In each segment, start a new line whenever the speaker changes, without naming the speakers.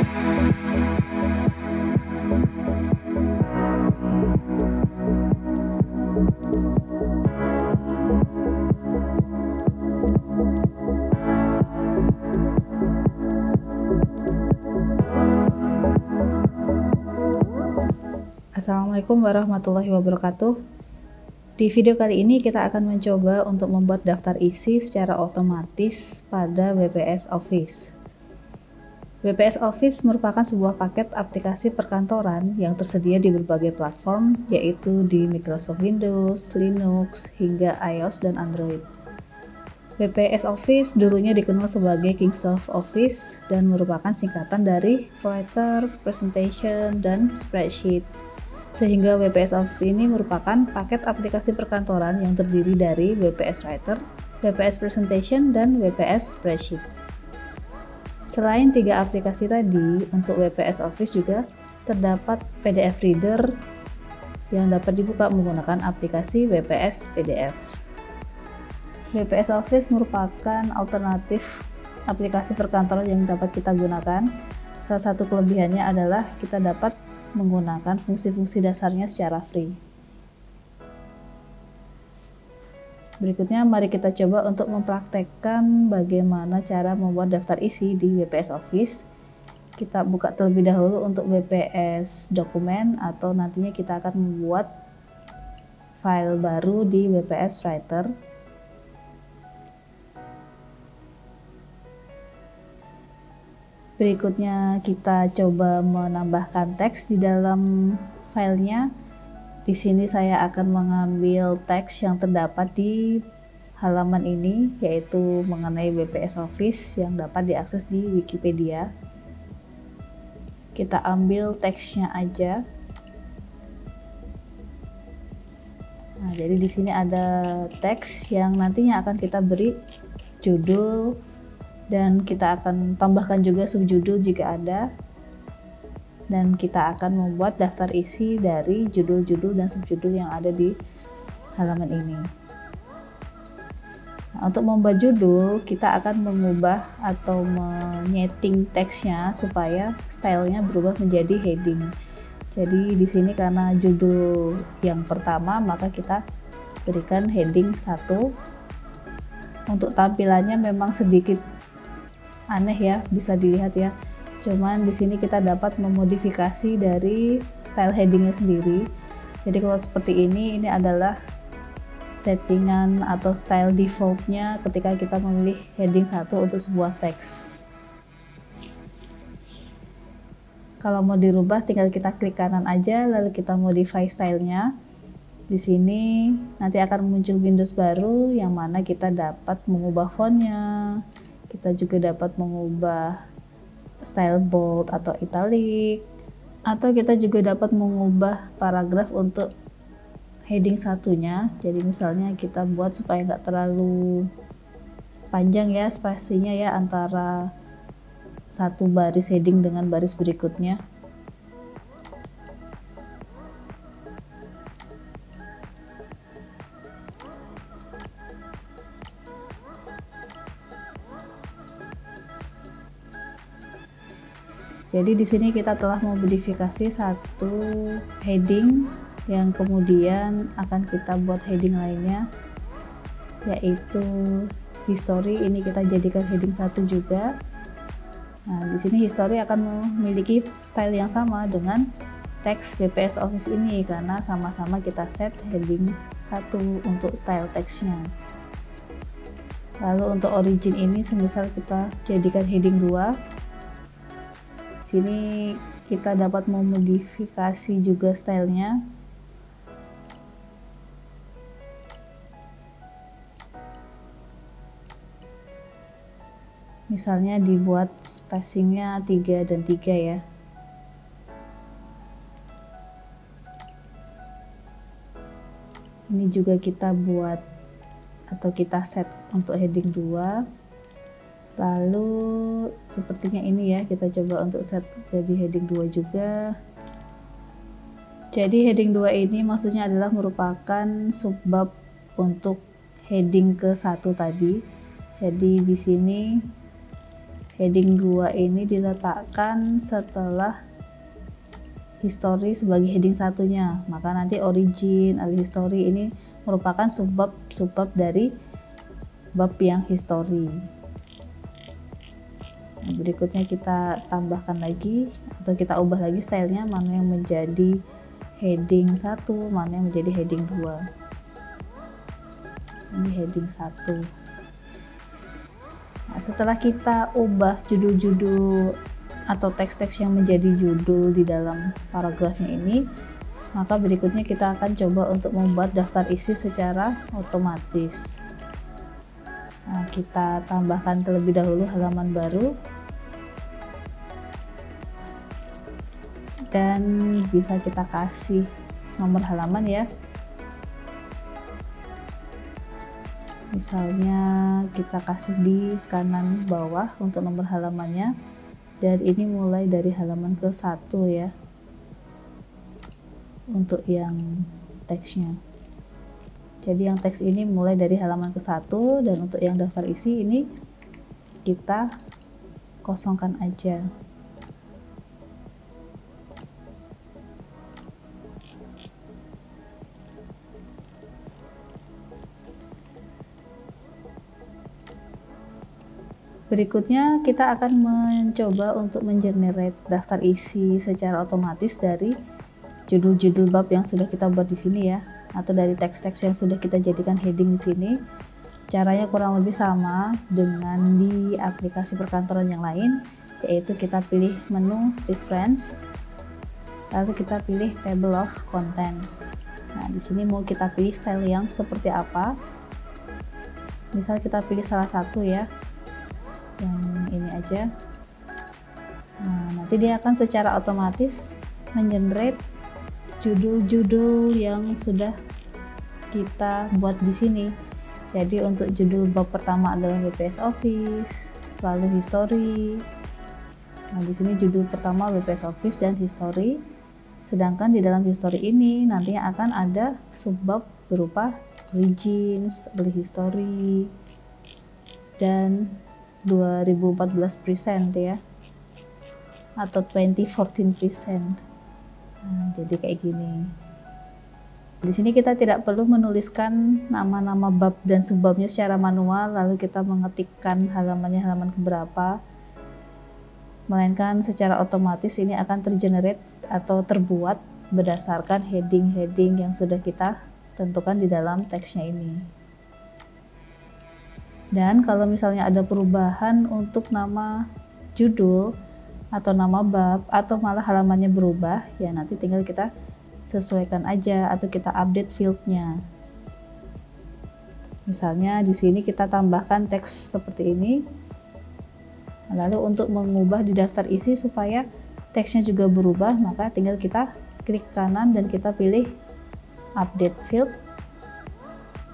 Assalamualaikum warahmatullahi wabarakatuh. Di video kali ini kita akan mencoba untuk membuat daftar isi secara otomatis pada WPS Office. WPS Office merupakan sebuah paket aplikasi perkantoran yang tersedia di berbagai platform, yaitu di Microsoft Windows, Linux, hingga iOS dan Android. WPS Office dulunya dikenal sebagai Kingsoft Office dan merupakan singkatan dari Writer, Presentation, dan Spreadsheets. Sehingga WPS Office ini merupakan paket aplikasi perkantoran yang terdiri dari WPS Writer, WPS Presentation, dan WPS Spreadsheet. Selain tiga aplikasi tadi, untuk WPS Office juga terdapat PDF Reader yang dapat dibuka menggunakan aplikasi WPS PDF. WPS Office merupakan alternatif aplikasi perkantoran yang dapat kita gunakan. Salah satu kelebihannya adalah kita dapat menggunakan fungsi-fungsi dasarnya secara free. Berikutnya mari kita coba untuk mempraktekkan bagaimana cara membuat daftar isi di WPS Office. Kita buka terlebih dahulu untuk WPS dokumen atau nantinya kita akan membuat file baru di WPS Writer. Berikutnya kita coba menambahkan teks di dalam filenya. Di sini saya akan mengambil teks yang terdapat di halaman ini, yaitu mengenai WPS Office yang dapat diakses di Wikipedia. Kita ambil teksnya aja. Nah, jadi di sini ada teks yang nantinya akan kita beri judul, dan kita akan tambahkan juga subjudul jika ada, dan kita akan membuat daftar isi dari judul-judul dan subjudul yang ada di halaman ini. Nah, untuk membuat judul, kita akan mengubah atau menyeting teksnya supaya stylenya berubah menjadi heading. Jadi di sini karena judul yang pertama, maka kita berikan heading 1. Untuk tampilannya memang sedikit aneh ya, bisa dilihat ya. Cuman di sini kita dapat memodifikasi dari style headingnya sendiri. Jadi kalau seperti ini adalah settingan atau style defaultnya ketika kita memilih heading 1 untuk sebuah teks. Kalau mau dirubah tinggal kita klik kanan aja lalu kita modify stylenya. Di sini nanti akan muncul Windows baru yang mana kita dapat mengubah fontnya. Kita juga dapat mengubah style bold atau italic, atau kita juga dapat mengubah paragraf untuk heading satunya. Jadi misalnya kita buat supaya nggak terlalu panjang ya spasinya ya antara satu baris heading dengan baris berikutnya. Jadi di sini kita telah memodifikasi satu heading yang kemudian akan kita buat heading lainnya, yaitu history. Ini kita jadikan heading 1 juga. Nah, di sini history akan memiliki style yang sama dengan teks WPS Office ini karena sama-sama kita set heading 1 untuk style teksnya. Lalu untuk origin ini semisal kita jadikan heading 2. Sini kita dapat memodifikasi juga stylenya. Misalnya dibuat spacingnya 3 dan 3 ya. Ini juga kita buat atau kita set untuk heading 2. Lalu sepertinya ini ya, kita coba untuk set jadi heading 2 juga. Jadi heading 2 ini maksudnya adalah merupakan subbab untuk heading ke 1 tadi. Jadi di sini heading 2 ini diletakkan setelah history sebagai heading satunya, maka nanti origin, alih history ini merupakan subbab dari bab yang history. Nah, berikutnya kita tambahkan lagi atau kita ubah lagi stylenya, mana yang menjadi heading 1, mana yang menjadi heading 2. Ini heading 1. Nah, setelah kita ubah judul-judul atau teks-teks yang menjadi judul di dalam paragrafnya ini, maka berikutnya kita akan coba untuk membuat daftar isi secara otomatis. Nah, kita tambahkan terlebih dahulu halaman baru dan bisa kita kasih nomor halaman ya. Misalnya kita kasih di kanan bawah untuk nomor halamannya, dan ini mulai dari halaman ke-1 ya untuk yang teksnya. Jadi yang teks ini mulai dari halaman ke-1, dan untuk yang daftar isi ini kita kosongkan aja. Berikutnya kita akan mencoba untuk mengenerate daftar isi secara otomatis dari judul-judul bab yang sudah kita buat di sini ya, atau dari teks-teks yang sudah kita jadikan heading di sini. Caranya kurang lebih sama dengan di aplikasi perkantoran yang lain, yaitu kita pilih menu reference, lalu kita pilih table of contents. Nah, di sini mau kita pilih style yang seperti apa. Misal kita pilih salah satu ya, yang ini aja. Nah, nanti dia akan secara otomatis mengenerate judul-judul yang sudah kita buat di sini. Jadi untuk judul bab pertama adalah WPS Office, lalu history. Nah, di sini judul pertama WPS Office dan history. Sedangkan di dalam history ini nantinya akan ada subbab berupa origins, early history, dan 2014 present ya, atau 2014 present. Nah, jadi kayak gini. Di sini kita tidak perlu menuliskan nama-nama bab dan subbabnya secara manual, lalu kita mengetikkan halamannya halaman keberapa, melainkan secara otomatis ini akan tergenerate atau terbuat berdasarkan heading-heading yang sudah kita tentukan di dalam teksnya ini. Dan kalau misalnya ada perubahan untuk nama judul atau nama bab atau malah halamannya berubah, ya nanti tinggal kita sesuaikan aja atau kita update fieldnya. Misalnya di sini kita tambahkan teks seperti ini. Lalu untuk mengubah di daftar isi supaya teksnya juga berubah, maka tinggal kita klik kanan dan kita pilih update field.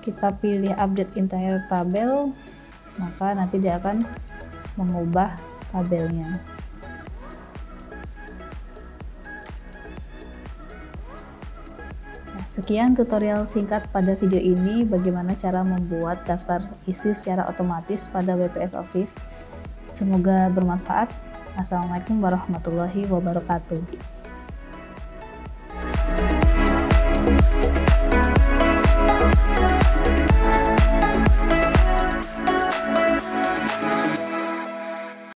Kita pilih update entire tabel, maka nanti dia akan mengubah tabelnya. Nah, sekian tutorial singkat pada video ini bagaimana cara membuat daftar isi secara otomatis pada WPS Office. Semoga bermanfaat. Assalamualaikum warahmatullahi wabarakatuh.